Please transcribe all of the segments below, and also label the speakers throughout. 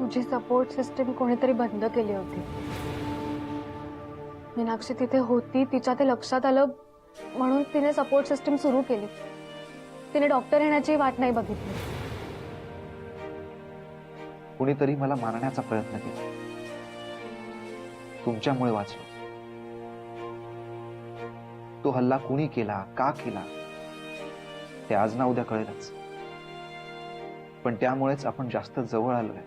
Speaker 1: तुझी support system कोणीतरी बंद केली होती। मीनाक्षी तिथे होती, तिच्या ते लक्षात आलं म्हणून तिने सपोर्ट सिस्टीम सुरू केली। तिने डॉक्टर येण्याची वाट नाही बघितली।
Speaker 2: कुणीतरी मला मारण्याचा प्रयत्न केला, तुमच्यामुळे वाचलो। तो हल्ला कुणी केला, का केला ते आज ना उद्या कळेलच, पण त्यामुळेच आपण जास्त जवळ आलोय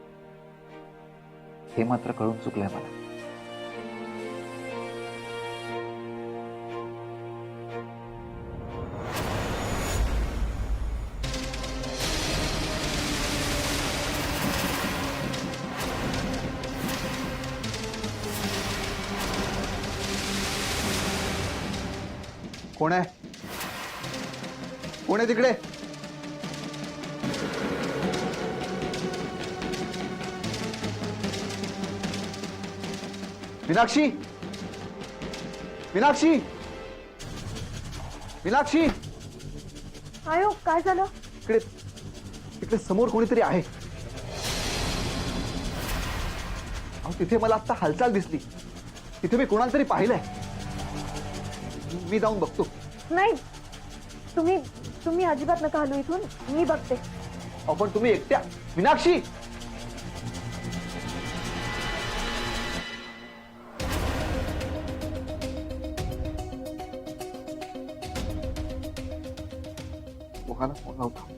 Speaker 2: हे मात्र कळून चुकलंय मला। कोण आहे? कोण आहे तिकडे? मीनाक्षी, मीनाक्षी, मीनाक्षी,
Speaker 1: आयो काय झालं?
Speaker 2: इकडे तिकडे समोर कोणीतरी आहे। अहो तिथे मला आता हालचाल दिसली, तिथे मी कोणाला तरी पाहिलंय। मी जाऊन बघतो।
Speaker 1: नाही, तुम्ही तुम्ही अजिबात नका हलू इथून, मी बघते।
Speaker 2: अहो पण तुम्ही एकट्या? मीनाक्षी, कोणाला फोन लावता?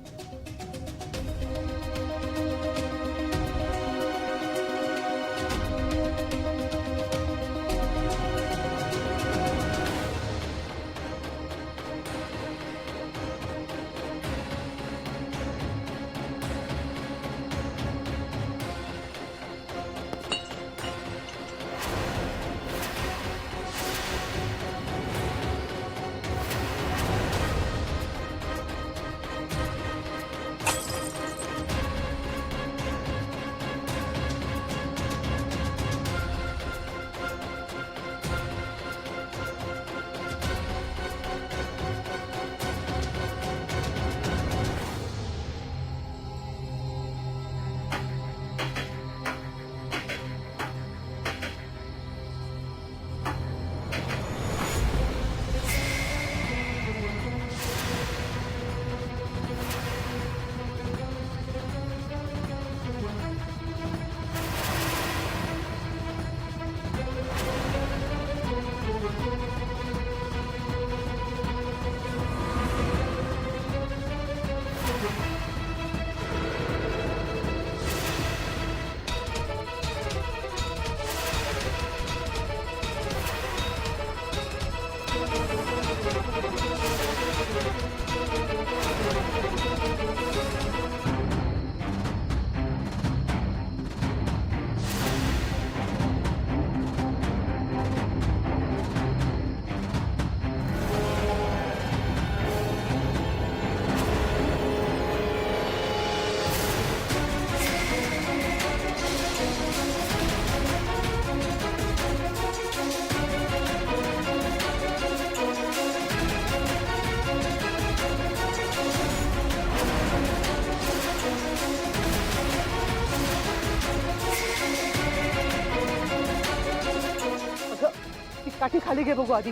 Speaker 3: काठी खाली घे बघू आधी।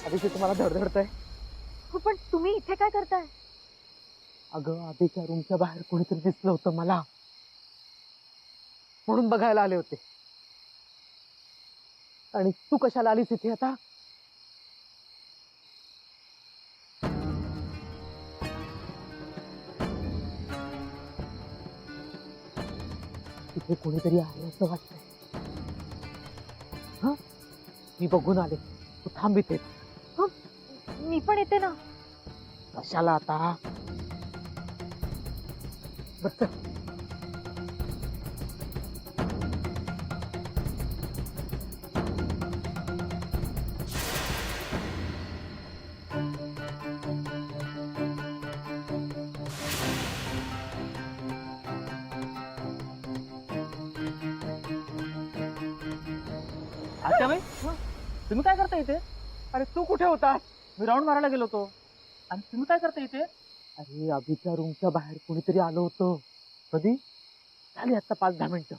Speaker 3: आधीच तुम्हाला धडधडतंय।
Speaker 1: पण तुम्ही इथे काय करताय?
Speaker 3: अगं आधीच्या रूमच्या बाहेर कोणीतरी दिसलं होतं मला, म्हणून बघायला आले होते। आणि तू कशाला आलीस इथे आता? इथे कोणीतरी आहे असं वाटतंय। हा, मी बघून आले, तू थांब इथेच।
Speaker 1: मी पण येते ना।
Speaker 3: कशाला आता? बस
Speaker 4: आत्याबाई, तुम्ही काय करता इथे?
Speaker 3: अरे तू कुठे होतास?
Speaker 4: मी राऊंड मारायला गेलो होतो। आणि तुम्ही काय करता इथे?
Speaker 3: अरे अभिच्या रूमच्या बाहेर कोणीतरी आलं होतं।
Speaker 4: कधी?
Speaker 3: झाली आता 5-10 मिनिटं.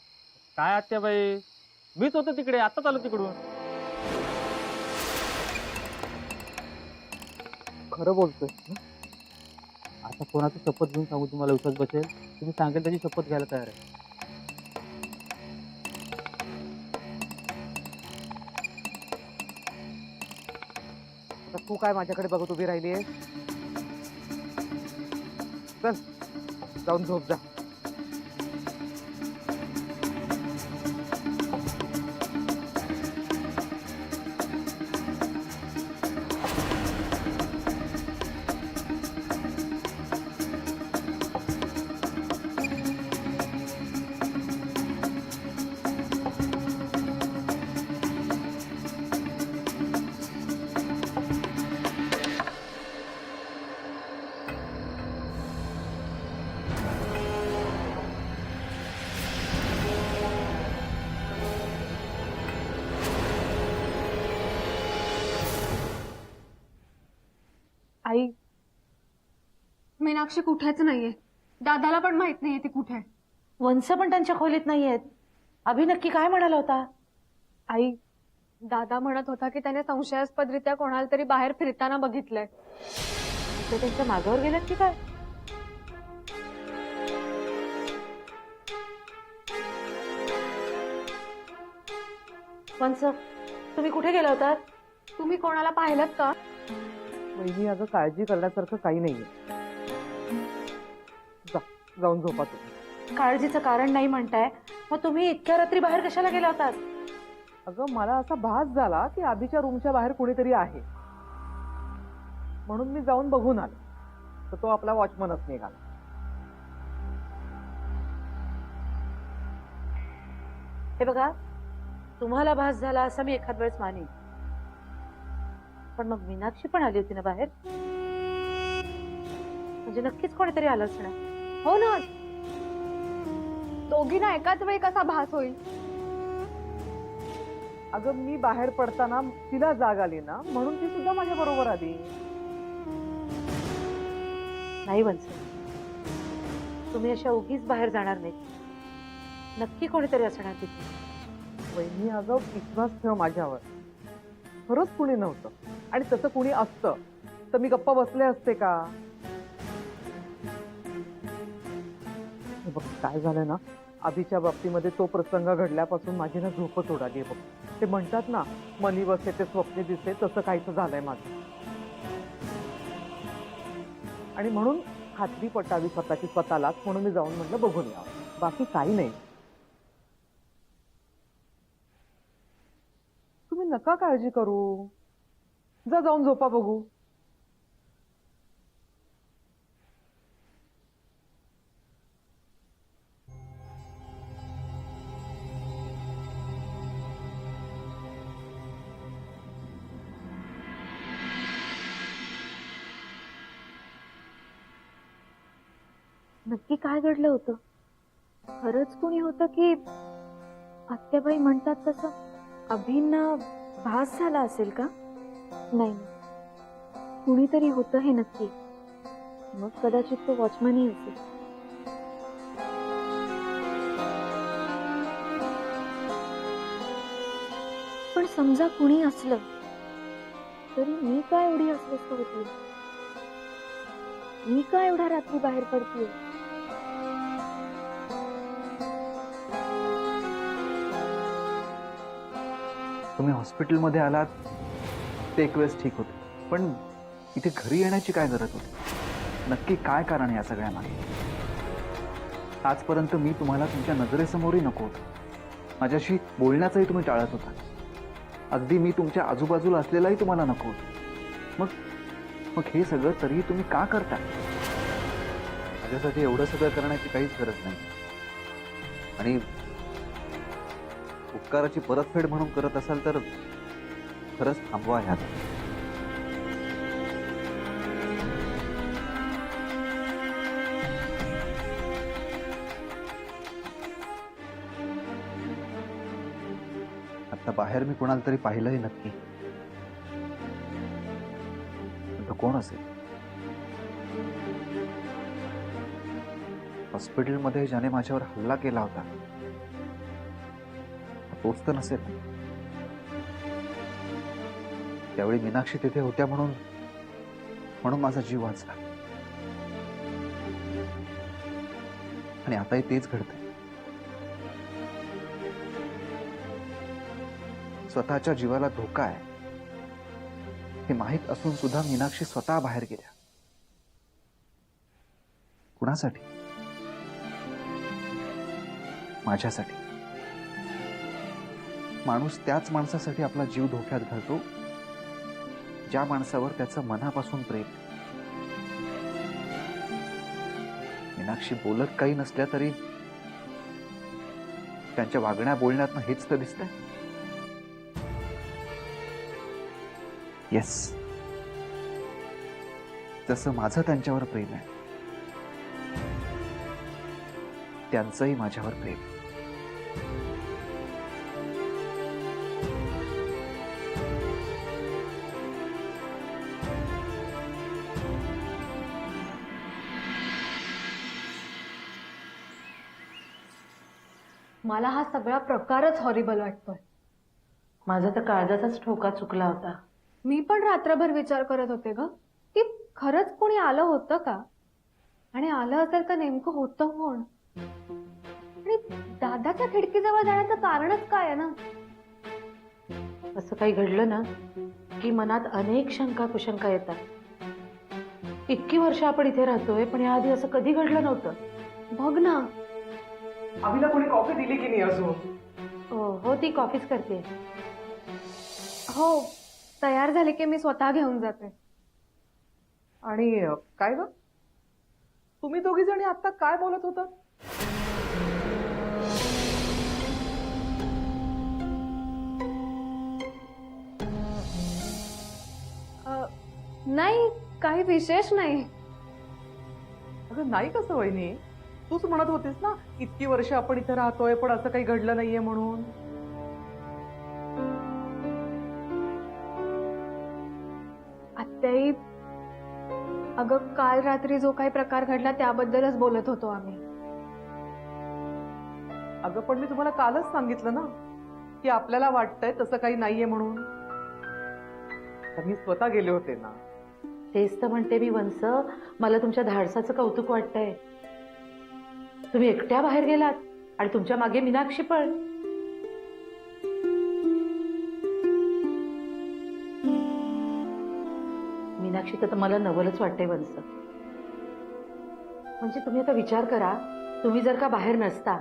Speaker 4: काय आत्याबाई, मीच होतो तिकडे, आता चालू तिकडून.
Speaker 3: खरं बोलतोय हं? आता कोणाची शपथ घेऊन सांगू तुम्हाला विश्वास बसेल? तुम्ही सांगेल त्याची शपथ घ्यायला तयार आहे. आता तू काय माझ्याकडे बघत उभी राहिली आहे? चल जाऊन झोप जा.
Speaker 1: आई, मीनाक्षी कुठेच नाहीये. दादाला पण माहित नाहीये ती कुठे आहे.
Speaker 5: वंश पण त्यांच्या खोलीत नाहीयेत. अभि नक्की काय म्हणाला होता?
Speaker 1: आई, दादा म्हणत होता की त्याने संशयास्पदरित्या कोणाला तरी बाहेर फिरताना बघितलंय.
Speaker 5: ते त्यांच्या मागावर गेलेत की काय? वंश, तुम्ही कुठे गेला होतात?
Speaker 1: तुम्ही कोणाला पाहिलं का?
Speaker 3: वहिनी अगं काळजी करण्यासारखं काही नाहीये. जा जाऊन झोपा तू.
Speaker 5: काळजीचं कारण नाही म्हणताय, मग तुम्ही इतक्या रात्री बाहेर कशाला गेला होतात?
Speaker 3: अगं मला असा भास झाला की आधीच्या रूमच्या बाहेर कोणीतरी आहे, म्हणून मी जाऊन बघून आलो. तर तो आपला वॉचमनच निघाला.
Speaker 5: हे बघा, तुम्हाला भास झाला असं मी एखाद वेळेस मानेन, पण मग मीनाक्षी पण आली होती ना बाहेर, म्हणजे नक्कीच कोणीतरी आलं असणार.
Speaker 1: हो ना, दोघींना एकाच वेळी कसा भास होईल?
Speaker 3: अगं मी बाहेर पडताना तिला जाग आली ना, म्हणून ती सुद्धा माझ्या बरोबर आली.
Speaker 5: नाही वंश, तुम्ही अशा उगीच बाहेर जाणार नाही. नक्की कोणीतरी असणार तिथे.
Speaker 3: वहिनी अगं विश्वास ठेव माझ्यावर, खरंच कुणी नव्हतं. आणि तसं कुणी असतं तर मी गप्पा बसले असते का? हे बघ काय झालं ना, आधीच्या बाबतीमध्ये तो प्रसंग घडल्यापासून माझी ना झोपच उडाली बघ. ते म्हणतात ना, मनी बसे ते स्वप्ने दिसते, तसं काहीच झालंय माझं. आणि म्हणून खात्री पटावी स्वतःची स्वतःलाच, म्हणून मी जाऊन म्हटलं बघून यावं, बाकी काही नाही. तुम्ही नका काळजी करू, जा जाऊन झोपा बघू.
Speaker 1: नक्की काय घडलं होतं? खरंच कोणी होतं की आत्याबाई म्हणतात तसं? अभिंना भास झाला असेल का? नाही, कुणीतरी होतं हे नक्की. मग कदाचित तो वॉचमनही असेल. पण समजा कुणी असलं तरी मी काय एवढी अस्वस्थ होती? मी का एवढ्या रात्री बाहेर पडतीये?
Speaker 2: तुम्ही हॉस्पिटलमध्ये आलात ते एक वेळेस ठीक होते, पण इथे घरी येण्याची काय गरज होती? नक्की काय कारण आहे या सगळ्यामागे? आजपर्यंत मी तुम्हाला तुमच्या नजरेसमोरही नको होतो. माझ्याशी बोलण्याचंही तुम्ही टाळत होता. अगदी मी तुमच्या आजूबाजूला असलेलाही तुम्हाला नको होतं. मग हे सगळं तरीही तुम्ही का करता? माझ्यासाठी एवढं सगळं करण्याची काहीच गरज नाही. आणि उपकाराची परतफेड म्हणून करत असाल तर खरंच थांबवा ह्यात. आता बाहेर मी कोणाला तरी पाहिलंही नक्की, पण तो कोण असेल? हॉस्पिटलमध्ये ज्याने माझ्यावर हल्ला केला होता तोच तर नसेल. त्यावेळी मीनाक्षी तिथे होत्या म्हणून म्हणून माझा जीव वाचला. आणि आताही तेच घडतंय. स्वतःच्या जीवाला धोका आहे हे माहीत असून सुद्धा मीनाक्षी स्वतः बाहेर गेल्या. कुणासाठी? माझ्यासाठी. माणूस त्याच माणसासाठी आपला जीव धोक्यात घालतो ज्या माणसावर त्याचं मनापासून प्रेम. मीनाक्षी बोलत काही नसल्या तरी त्यांच्या वागण्या बोलण्यातनं हेच तर दिसतंय. येस, जसं माझं त्यांच्यावर प्रेम आहे त्यांचंही माझ्यावर प्रेम.
Speaker 1: मला हा सगळा प्रकारच हॉरिबल वाटतोय.
Speaker 5: माझा तर काळजाचाच ठोका चुकला होता.
Speaker 1: मी पण रात्रभर विचार करत होते ग की खरंच कोणी आलं होतं का, आणि आलं असेल तर नेमकं होतं कोण, आणि दादाच्या खिडकीजवळ जाण्याचं कारणच काय आहे ना.
Speaker 5: असं काही घडलं ना की मनात अनेक शंका कुशंका येतात. इतकी वर्ष आपण इथे राहतोय पण याआधी असं कधी घडलं नव्हतं.
Speaker 1: बघ ना.
Speaker 3: अभिला कोणी कॉफी दिली की नाही अजून?
Speaker 5: हो ती कॉफीच करते.
Speaker 1: हो, तयार झाली की मी स्वतः घेऊन जाते.
Speaker 3: आणि काय ग, तुम्ही दोघी जणी आता काय बोलत होता?
Speaker 1: नाही, काही विशेष नाही.
Speaker 3: अगं नाही कसं वहिनी, तूच म्हणत होतीस ना इतकी वर्ष आपण इथे राहतोय पण असं काही घडलं नाहीये म्हणून.
Speaker 1: आत्याई, अगं काल रात्री जो काही प्रकार घडला त्याबद्दलच बोलत होतो आम्ही.
Speaker 3: अगं पण मी तुम्हाला कालच सांगितलं ना की आपल्याला वाटतंय तसं काही नाहीये म्हणून. तर मी स्वतः गेले होते ना.
Speaker 5: तेच तर म्हणते मी वंस, मला तुमच्या धाडसाचं कौतुक वाटतंय. तुम्ही एकट्या बाहेर गेलात आणि तुमच्या मागे मीनाक्षी पण. मीनाक्षी तर मला नवलच वाटतंय वंस. म्हणजे तुम्ही आता विचार करा, तुम्ही जर का बाहेर नसता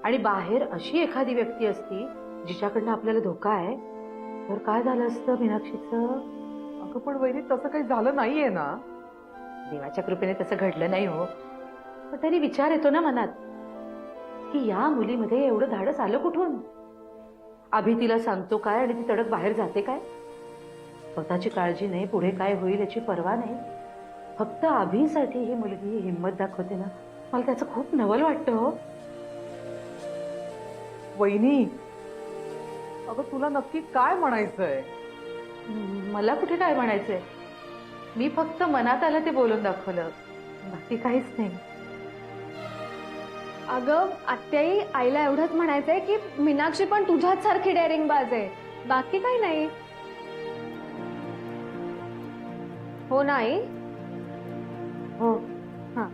Speaker 5: आणि बाहेर अशी एखादी व्यक्ती असती जिच्याकडनं आपल्याला धोका आहे तर काय झालं असतं मीनाक्षीचं?
Speaker 3: अगं पण वहिनी तसं काही झालं नाहीये ना.
Speaker 5: देवाच्या कृपेने तसं घडलं नाही हो, पण तरी विचार येतो ना मनात की या मुलीमध्ये एवढं धाडस आलं कुठून? अभि तिला सांगतो काय आणि ती तडक बाहेर जाते काय? स्वतःची काळजी नाही, पुढे काय होईल याची पर्वा नाही, फक्त अभिसाठी ही मुलगी हिंमत दाखवते ना. मला त्याचं खूप नवल वाटतं हो.
Speaker 3: वहिनी, अगं तुला नक्की काय म्हणायचंय?
Speaker 5: मला कुठे काय म्हणायचंय, मी फक्त मनात आलं ते बोलून दाखवलं, बाकी काहीच नाही.
Speaker 1: अगं आत्याई, आईला एवढंच म्हणायचंय की मीनाक्षी पण तुझ्याच सारखी डेअरिंग बाज आहे, बाकी काही नाही. हो नाही?
Speaker 5: हो.
Speaker 1: हा.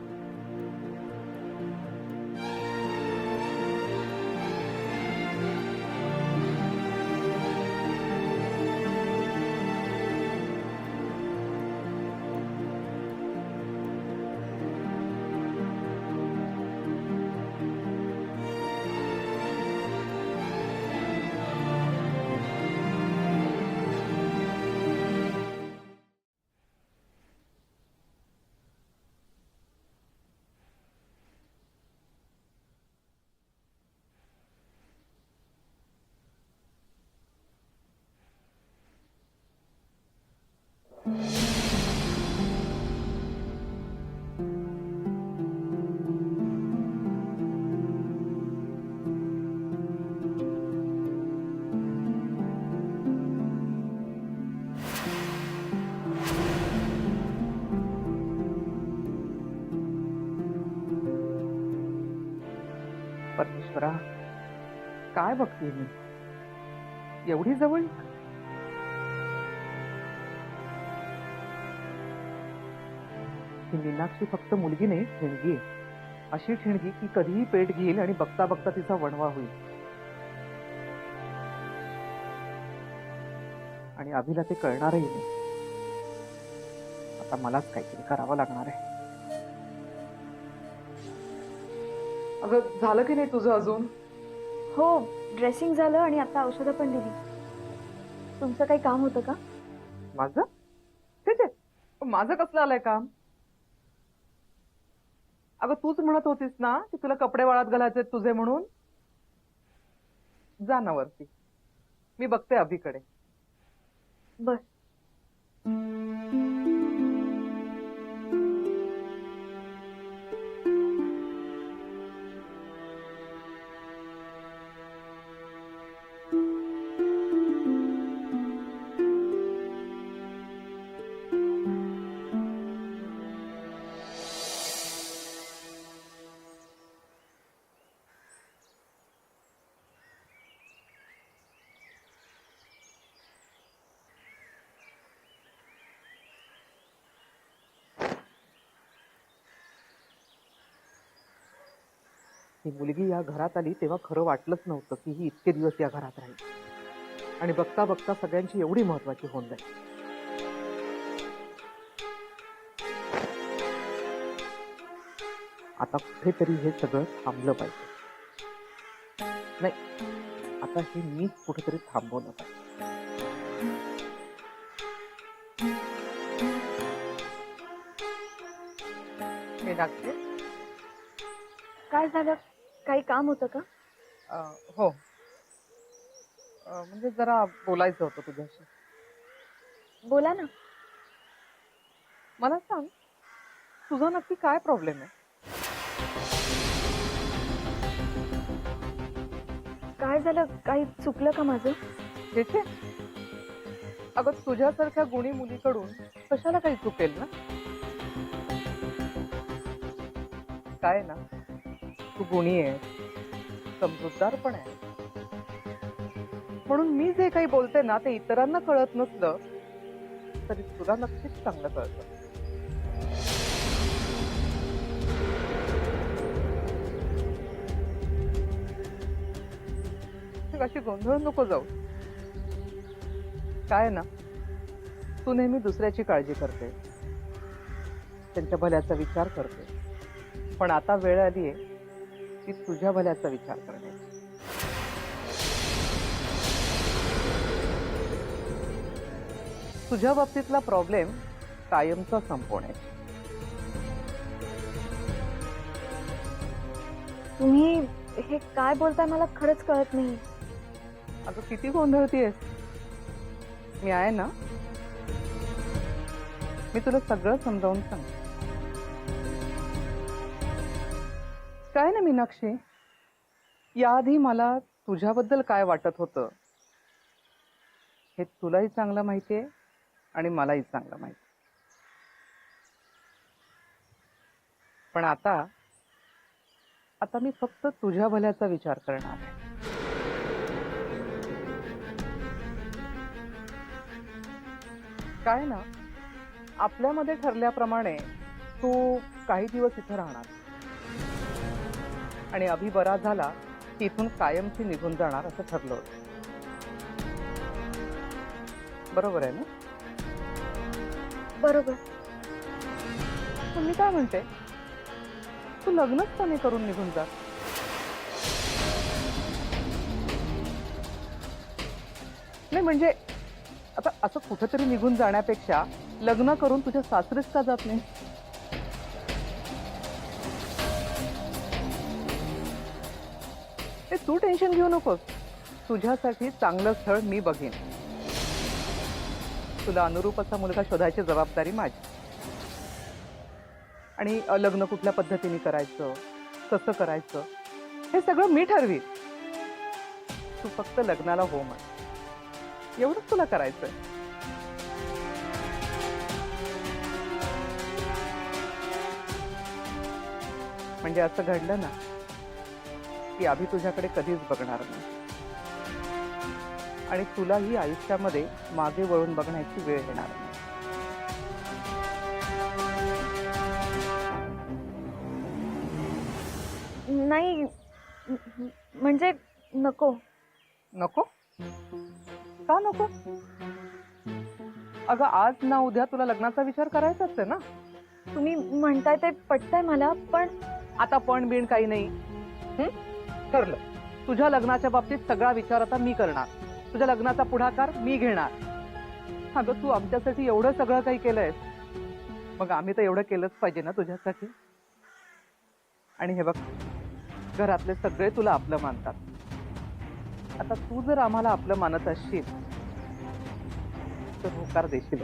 Speaker 3: परमेश्वरा, काय बघते मी एवढी जवळ. ही मीनाक्षी फक्त मुलगी नाही, ठिणगी आहे. अशी ठिणगी की कधीही पेट घेईल आणि बघता बघता तिचा वणवा होईल. आणि अभिला ते कळणारही नाही. आता मलाच काहीतरी करावं लागणार आहे. अगं, झालं की नाही तुझं अजून?
Speaker 1: हो, ड्रेसिंग झालं आणि आता औषधं पण दिली. तुमचं काही काम होतं का?
Speaker 3: माझं ठीक आहे. माझं कसलं आलंय काम? अगं, तूच म्हणत होतीस ना की तुला कपडे वाळत घालायचे तुझे म्हणून. जा ना वरती, मी बघते अभिकडे.
Speaker 1: बर.
Speaker 3: ही मुलगी या घरात आली तेव्हा खरं वाटलंच नव्हतं की ही इतके दिवस या घरात राहील आणि बघता बघता सगळ्यांची एवढी महत्वाची होऊन जाईल. आता कुठेतरी हे सगळं थांबलं पाहिजे. नाही, आता हे मीच कुठेतरी थांबवलं पाहिजे. मीनाक्षी,
Speaker 1: काय झालं? काही काम होतं का?
Speaker 3: हो, म्हणजे जरा बोलायचं होतं तुझ्याशी.
Speaker 1: बोला ना.
Speaker 3: मला सांग, तुझा नक्की काय प्रॉब्लेम आहे?
Speaker 1: काय झालं? काही चुकलं का माझं?
Speaker 3: येथे अगं, तुझ्यासारख्या गुणी मुलीकडून कशाला काही चुकेल ना. काय ना, तू गुणी आहे, समजूतदार पण आहे. म्हणून मी जे काही बोलते ना ते इतरांना कळत नसलं तरी तुला नक्कीच चांगलं कळतं. अशी गोंधळ नको जाऊ. काय ना, तू नेहमी दुसऱ्याची काळजी करते, त्यांच्या भल्याचा विचार करते, पण आता वेळ आली आहे की तुझ्या भल्याचा विचार करण्याची. तुझ्या बाबतीतला प्रॉब्लेम कायमचा संपवण्याची.
Speaker 1: तुम्ही हे काय बोलताय मला खरंच कळत नाही.
Speaker 3: अगं, किती गोंधळतीयस? मी आहे ना, मी तुला सगळं समजावून सांगते. काय ना मीनाक्षी, याआधी मला तुझ्याबद्दल काय वाटत होतं हे तुलाही चांगलं माहितीये आणि मलाही चांगलं माहिती. पण आता मी फक्त तुझ्या भल्याचा विचार करणार आहे. काय ना, आपल्यामध्ये ठरल्याप्रमाणे तू काही दिवस इथे राहणार आणि अभि बरा झाला की इथून कायमची निघून जाणार असं ठरलं होतं. बरोबर आहे ना?
Speaker 1: बरोबर.
Speaker 3: पण मी काय म्हणते, तू लग्नच का नाही करून निघून जा? नाही म्हणजे आता असं कुठेतरी निघून जाण्यापेक्षा लग्न करून तुझ्या सासरीच का जात नाही? ते तू टेन्शन घेऊ नकोस. तुझ्यासाठी चांगलं स्थळ मी बघेन. तुला अनुरूप असा मुलगा शोधायची जबाबदारी माझी. आणि लग्न कुठल्या पद्धतीने करायचं, कसं करायचं हे सगळं मी ठरवीन. तू फक्त लग्नाला हो म्हण, एवढंच तुला करायचंय. म्हणजे असं घडलं ना की अभि तुझ्याकडे कधीच बघणार नाही आणि तुलाही आयुष्यामध्ये मागे वळून बघण्याची वेळ येणार नाही.
Speaker 1: नाही म्हणजे नको.
Speaker 3: नको? का नको? अगं आज ना उद्या तुला लग्नाचा विचार करायचाच आहे ना.
Speaker 1: तुम्ही म्हणताय ते पटतंय मला, पण
Speaker 3: आता पण बिन काही नाही. ठरलं. तुझ्या लग्नाच्या बाबतीत सगळा विचार आता मी करणार. तुझ्या लग्नाचा पुढाकार मी घेणार. अगं तू आमच्यासाठी एवढं सगळं काही केलंयस, मग आम्ही तर एवढं केलंच पाहिजे ना तुझ्यासाठी. आणि हे बघ, घरातले सगळे तुला आपलं मानतात. आता तू जर आम्हाला आपलं मानत असशील तर होकार देशील.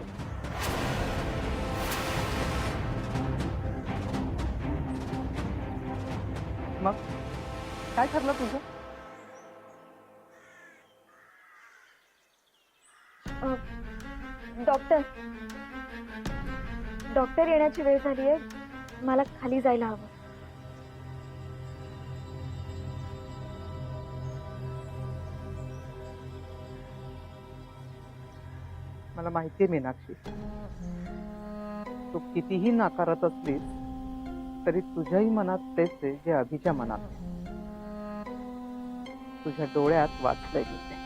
Speaker 3: मग काय ठरलं तुझं?
Speaker 1: डॉक्टर डॉक्टर येण्याची वेळ झाली आहे. मला खाली जायला हवं.
Speaker 3: मला माहितीये मीनाक्षी, तू कितीही नाकारत असलीस तरी तुझ्याही मनात तेच आहे जे अभिच्या मनात आहे. तुझ्या डोळ्यात वाचलंय मी ते.